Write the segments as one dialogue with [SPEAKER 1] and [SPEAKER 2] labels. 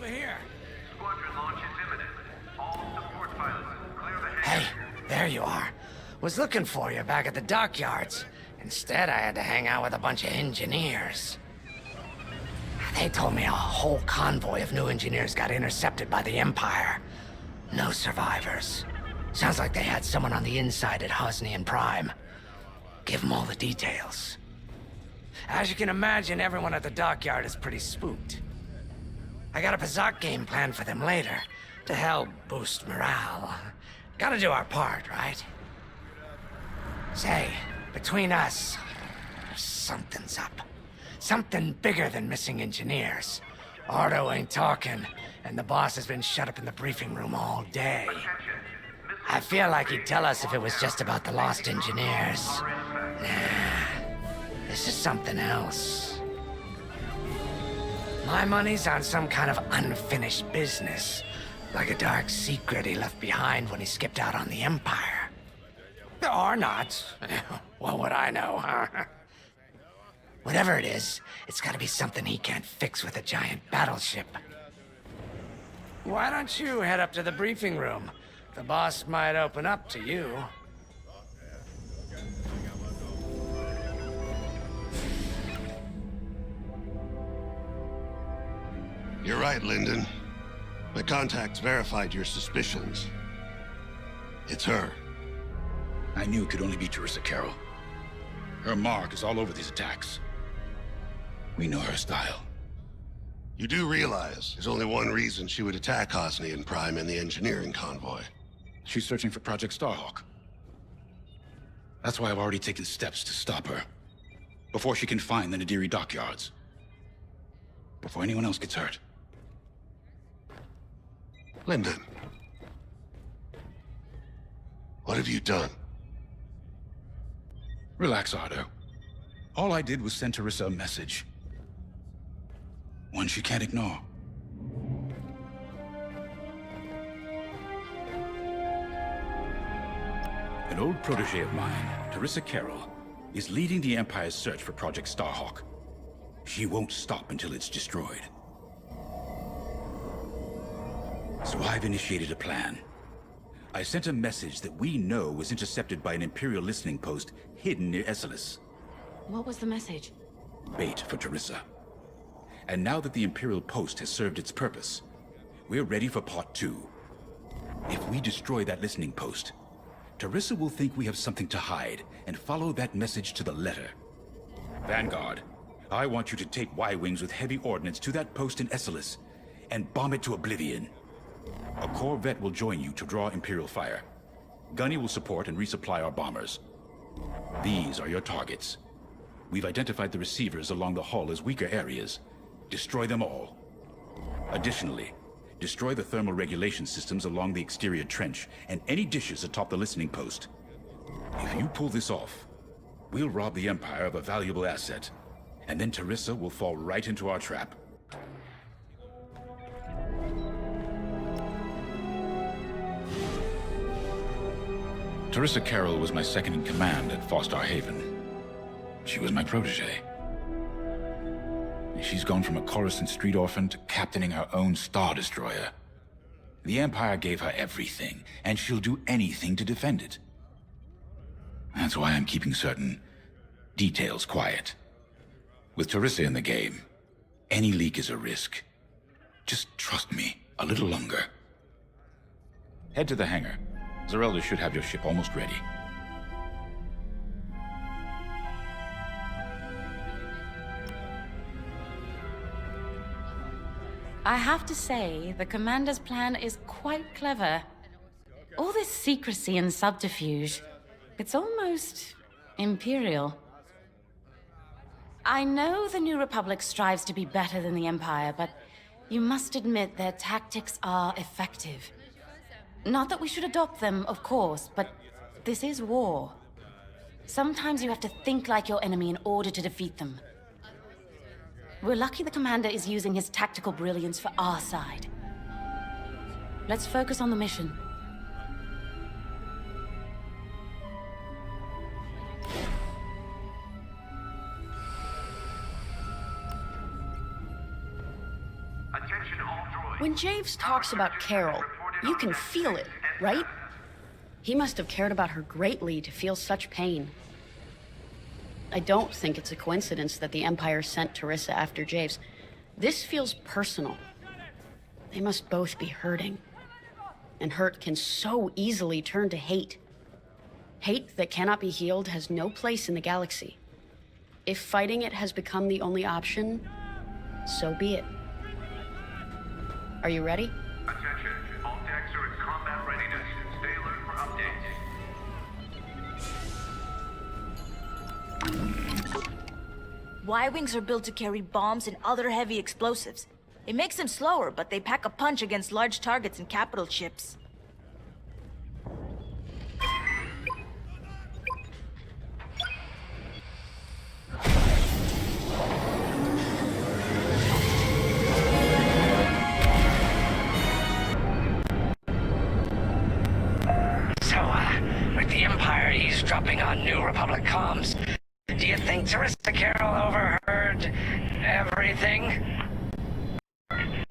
[SPEAKER 1] over here.
[SPEAKER 2] Squadron launch is imminent. All support pilots, clear the hangar.
[SPEAKER 1] Hey, there you are. Was looking for you back at the dockyards. Instead, I had to hang out with a bunch of engineers. They told me a whole convoy of new engineers got intercepted by the Empire. No survivors. Sounds like they had someone on the inside at Hosnian Prime. Give them all the details. As you can imagine, everyone at the dockyard is pretty spooked. I got a Pazak game planned for them later, to help boost morale. Gotta do our part, right? Say, between us, something's up. Something bigger than missing engineers. Ardo ain't talking, and the boss has been shut up in the briefing room all day. I feel like he'd tell us if it was just about the lost engineers. Nah, this is something else. My money's on some kind of unfinished business. Like a dark secret he left behind when he skipped out on the Empire. Or not. What would I know, huh? Whatever it is, it's gotta be something he can't fix with a giant battleship. Why don't you head up to the briefing room? The boss might open up to you.
[SPEAKER 3] You're right, Lyndon. My contacts verified your suspicions. It's her.
[SPEAKER 4] I knew it could only be Teresa Carroll. Her mark is all over these attacks. We know her style.
[SPEAKER 3] You do realize there's only one reason she would attack Hosnian Prime and the engineering convoy.
[SPEAKER 4] She's searching for Project Starhawk. That's why I've already taken steps to stop her. Before she can find the Nadiri dockyards. Before anyone else gets hurt.
[SPEAKER 3] Lyndon. What have you done?
[SPEAKER 4] Relax, Ardo. All I did was send Teresa a message. One she can't ignore. An old protege of mine, Teresa Carroll, is leading the Empire's search for Project Starhawk. She won't stop until it's destroyed. So I've initiated a plan. I sent a message that we know was intercepted by an Imperial listening post hidden near Esselis.
[SPEAKER 5] What was the message?
[SPEAKER 4] Bait for Teresa. And now that the Imperial post has served its purpose, we're ready for part 2. If we destroy that listening post, Teresa will think we have something to hide and follow that message to the letter. Vanguard, I want you to take Y-Wings with heavy ordnance to that post in Esselis and bomb it to oblivion. A Corvette will join you to draw Imperial fire. Gunny will support and resupply our bombers. These are your targets. We've identified the receivers along the hull as weaker areas. Destroy them all. Additionally, destroy the thermal regulation systems along the exterior trench and any dishes atop the listening post. If you pull this off, we'll rob the Empire of a valuable asset, and then Teresa will fall right into our trap. Teresa Carroll was my second in command at Fostar Haven. She was my protege. She's gone from a Coruscant street orphan to captaining her own Star Destroyer. The Empire gave her everything, and she'll do anything to defend it. That's why I'm keeping certain details quiet. With Teresa in the game, any leak is a risk. Just trust me a little longer. Head to the hangar. Zerelda should have your ship almost ready.
[SPEAKER 5] I have to say, the Commander's plan is quite clever. All this secrecy and subterfuge, it's almost Imperial. I know the New Republic strives to be better than the Empire, but you must admit their tactics are effective. Not that we should adopt them, of course, but this is war. Sometimes you have to think like your enemy in order to defeat them. We're lucky the Commander is using his tactical brilliance for our side. Let's focus on the mission.
[SPEAKER 2] Attention all droids.
[SPEAKER 6] When Javes talks about Carol, you can feel it, right? He must have cared about her greatly to feel such pain. I don't think it's a coincidence that the Empire sent Teresa after Javes. This feels personal. They must both be hurting. And hurt can so easily turn to hate. Hate that cannot be healed has no place in the galaxy. If fighting it has become the only option, so be it. Are you ready?
[SPEAKER 2] Attention, all decks are in combat readiness. Stay alert for updates.
[SPEAKER 7] Y-Wings are built to carry bombs and other heavy explosives. It makes them slower, but they pack a punch against large targets and capital ships.
[SPEAKER 1] With the Empire eavesdropping on New Republic comms, do you think Teresa Carroll overheard everything?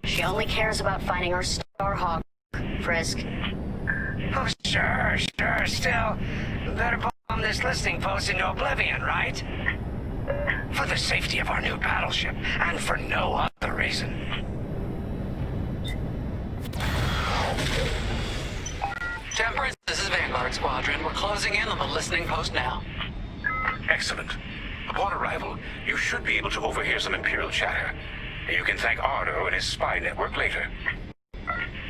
[SPEAKER 6] She only cares about finding our Starhawk, Frisk.
[SPEAKER 1] Oh, sure. Still, better bomb this listening post into oblivion, right? For the safety of our new battleship, and for no other reason.
[SPEAKER 8] Temperance, this is Vanguard Squadron. We're closing in on the listening post now.
[SPEAKER 4] Excellent. Upon arrival, you should be able to overhear some Imperial chatter. You can thank Ardo and his spy network later.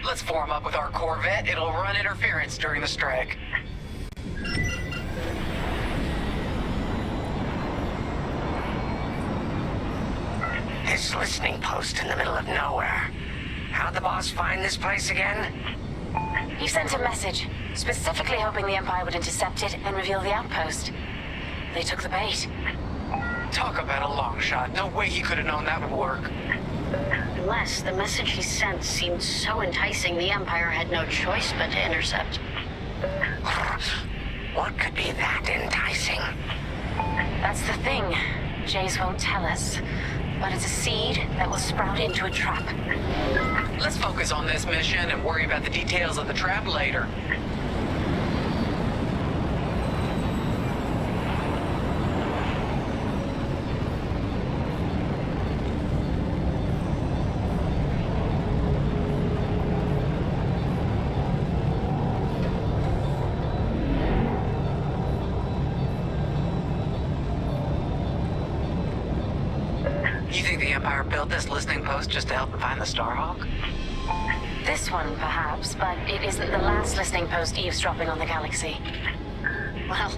[SPEAKER 8] Let's form up with our Corvette. It'll run interference during the strike.
[SPEAKER 1] This listening post in the middle of nowhere. How'd the boss find this place again?
[SPEAKER 5] He sent a message, specifically hoping the Empire would intercept it and reveal the outpost. They took the bait.
[SPEAKER 8] Talk about a long shot. No way he could have known that would work.
[SPEAKER 6] Unless the message he sent seemed so enticing, the Empire had no choice but to intercept.
[SPEAKER 1] What could be that enticing?
[SPEAKER 5] That's the thing. Jace won't tell us. But it's a seed that will sprout into a trap.
[SPEAKER 8] Let's focus on this mission and worry about the details of the trap later. You think the Empire built this listening post just to help them find the Starhawk?
[SPEAKER 5] This one, perhaps, but it isn't the last listening post eavesdropping on the galaxy.
[SPEAKER 6] Well,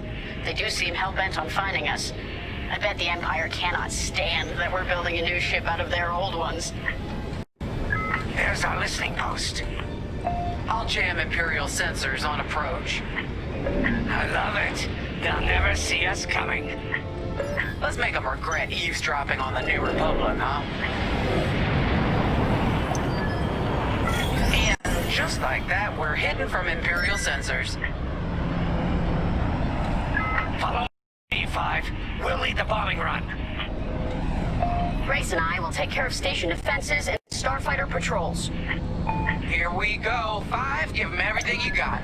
[SPEAKER 6] they do seem hell-bent on finding us. I bet the Empire cannot stand that we're building a new ship out of their old ones.
[SPEAKER 1] There's our listening post.
[SPEAKER 8] I'll jam Imperial sensors on approach.
[SPEAKER 1] I love it. They'll never see us coming.
[SPEAKER 8] Let's make them regret eavesdropping on the New Republic, huh? And just like that, we're hidden from Imperial sensors.
[SPEAKER 1] Follow E5. We'll lead the bombing run.
[SPEAKER 6] Grace and I will take care of station defenses and starfighter patrols.
[SPEAKER 8] Here we go. 5, give them everything you got.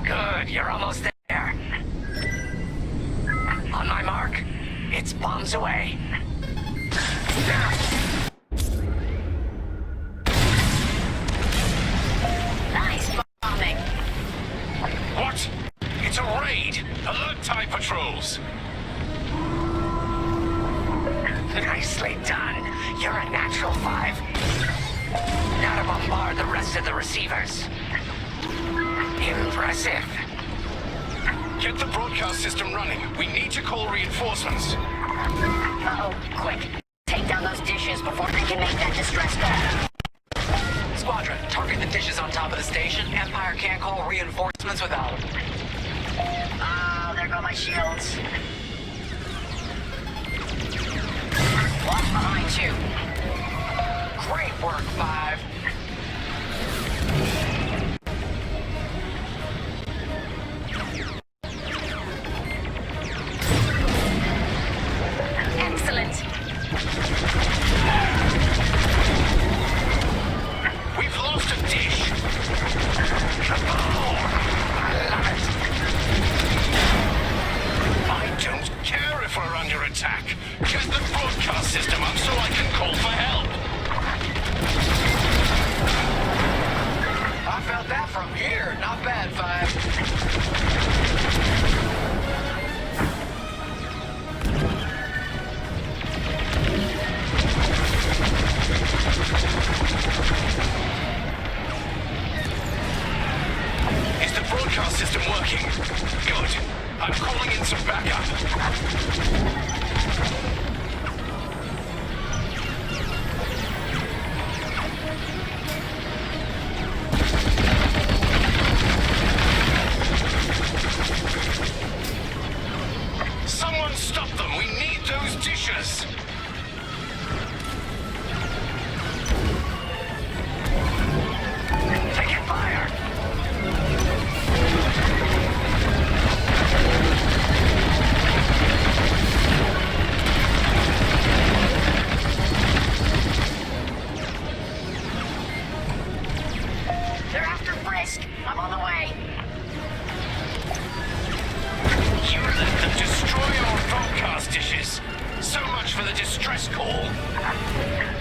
[SPEAKER 1] Good, you're almost there. On my mark, it's bombs away.
[SPEAKER 6] Nice bombing.
[SPEAKER 4] What? It's a raid! Alert TIE patrols!
[SPEAKER 1] Nicely done. You're a natural 5. Now to bombard the rest of the receivers. Impressive.
[SPEAKER 4] Get the broadcast system running. We need to call reinforcements.
[SPEAKER 6] Uh-oh, quick. Take down those dishes before they can make that distress call.
[SPEAKER 8] Squadron, target the dishes on top of the station. Empire can't call reinforcements without them.
[SPEAKER 6] Oh, there go my shields. Watch behind you.
[SPEAKER 8] Great work, 5.
[SPEAKER 5] Excellent.
[SPEAKER 9] attack. Get the broadcast system up so I can call for help.
[SPEAKER 8] I felt that from here. Not bad, Five.
[SPEAKER 9] Is the broadcast system working? Good. I'm calling in some backup. Someone stop them! We need those dishes!
[SPEAKER 1] Taking fire!
[SPEAKER 6] They're after Frisk. I'm on the way.
[SPEAKER 9] You let them destroy our broadcast dishes! So much for the distress call!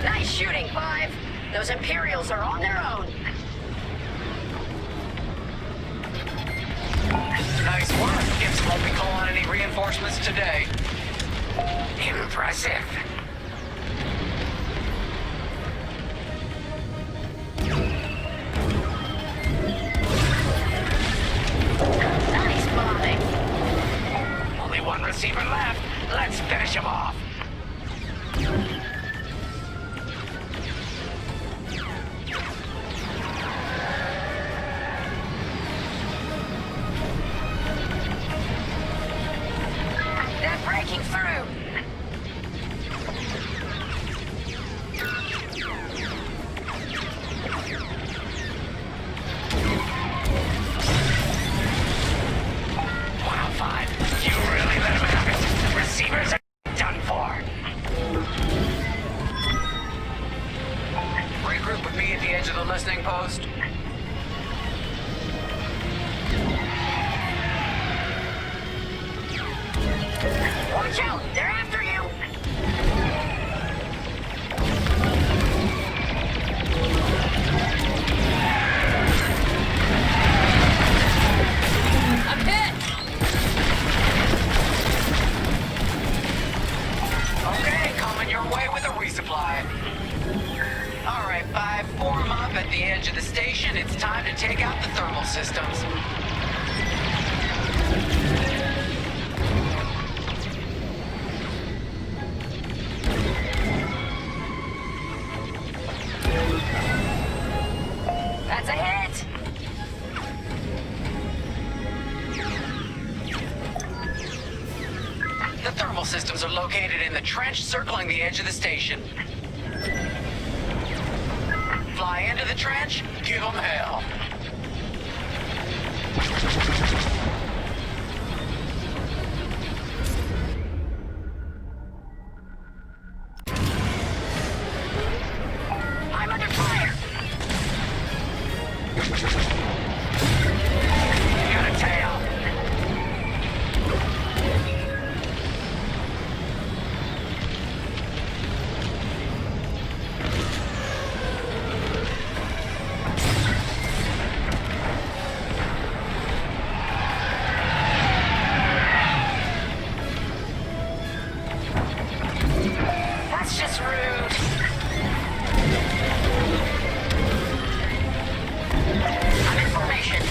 [SPEAKER 6] Nice shooting, Five. Those Imperials are on their own.
[SPEAKER 8] Nice work. Gibbs won't be calling any reinforcements today.
[SPEAKER 1] Impressive.
[SPEAKER 6] Nice bombing.
[SPEAKER 1] Only one receiver left. Let's finish him off.
[SPEAKER 6] They're breaking through.
[SPEAKER 1] Wow, Five. You really let him have it. Receivers are done for.
[SPEAKER 8] Regroup with me at the edge of the listening post.
[SPEAKER 6] Watch out. They're after you. I'm hit.
[SPEAKER 8] Okay, coming your way with a resupply. All right, Five, form up at the edge of the station. It's time to take out the thermal systems.
[SPEAKER 6] That's a hit.
[SPEAKER 8] The thermal systems are located in the trench circling the edge of the station. Fly into the trench, give them hell.
[SPEAKER 6] I'm under fire.
[SPEAKER 1] Got a tail.
[SPEAKER 6] That's just rude. I'm in formation.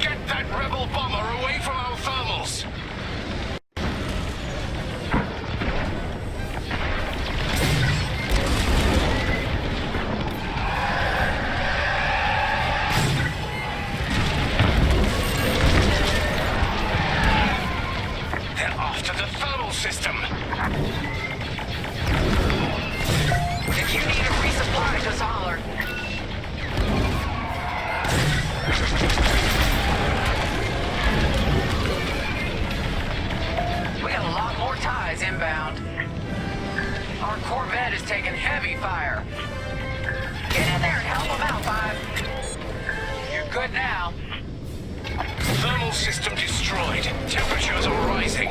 [SPEAKER 9] Get that rebel bomber away from our thermals! They're after the thermal system!
[SPEAKER 8] If you need a resupply, just holler. We got a lot more ties inbound. Our Corvette is taking heavy fire. Get in there and help them out, Five. You're good now.
[SPEAKER 9] Thermal system destroyed. destroyed. Temperatures are rising.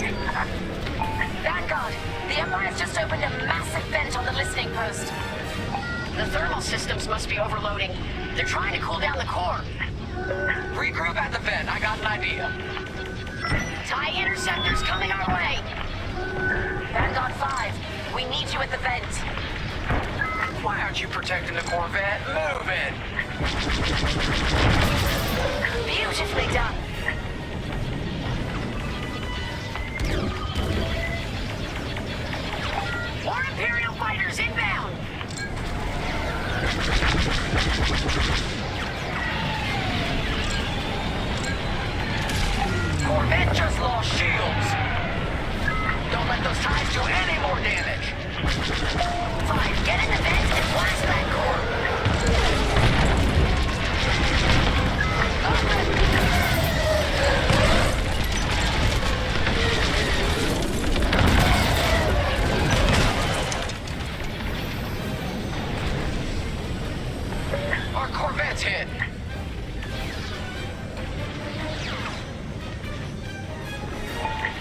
[SPEAKER 5] Vanguard, the Empire's just opened a massive vent on the listening post.
[SPEAKER 6] The thermal systems must be overloading. They're trying to cool down the core.
[SPEAKER 8] Regroup at the vent. I got an idea.
[SPEAKER 6] TIE interceptors coming our way.
[SPEAKER 5] Vanguard 5, we need you at the vent.
[SPEAKER 8] Why aren't you protecting the Corvette? Move it!
[SPEAKER 5] Beautifully done.
[SPEAKER 6] More Imperial fighters inbound.
[SPEAKER 8] Corvette just lost shields. Don't let those ties do any more damage.
[SPEAKER 6] 5, get in the vent and blast that core.
[SPEAKER 8] Our Corvette's hit.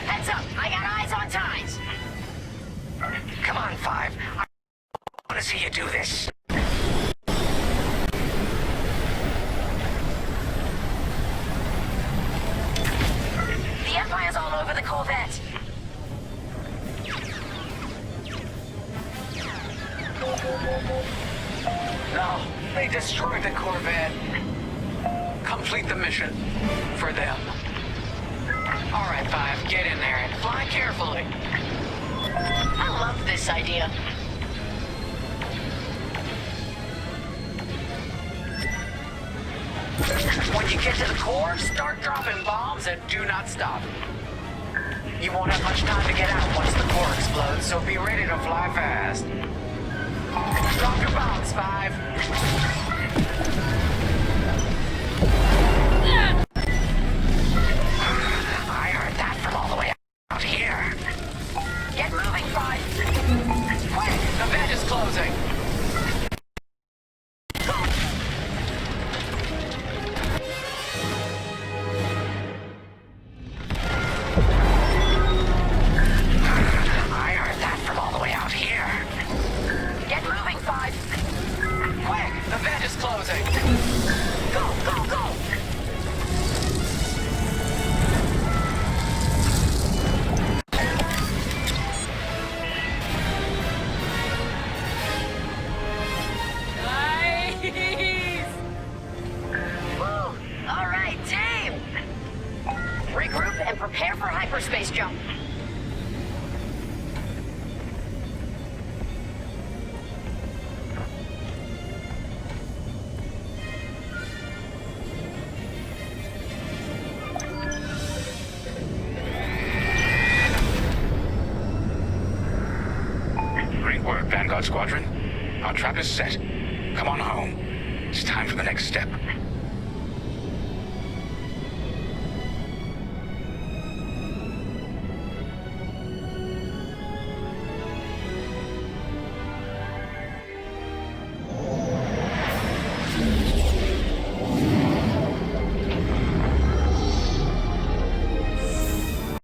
[SPEAKER 6] Heads up, I got eyes on ties.
[SPEAKER 1] Come on, 5. I want to see you do this.
[SPEAKER 5] The Empire's all over the Corvette.
[SPEAKER 8] No, they destroyed the Corvette. Complete the mission. For them. All right, 5, get in there and fly carefully.
[SPEAKER 6] I love this idea.
[SPEAKER 8] When you get to the core, start dropping bombs and do not stop. You won't have much time to get out once the core explodes, so be ready to fly fast. Drop your bombs, 5.
[SPEAKER 1] I heard that from all the way out here.
[SPEAKER 6] Get moving, 5.
[SPEAKER 8] Quick, the vent is closing.
[SPEAKER 1] I heard that from all the way out here.
[SPEAKER 6] Get moving, 5.
[SPEAKER 8] Quick, the vent is closing.
[SPEAKER 6] Go, go, go. Woo! All right, team. Regroup and prepare for hyperspace jump.
[SPEAKER 4] Great work, Vanguard Squadron. Our trap is set. Come on home. It's time for the next step.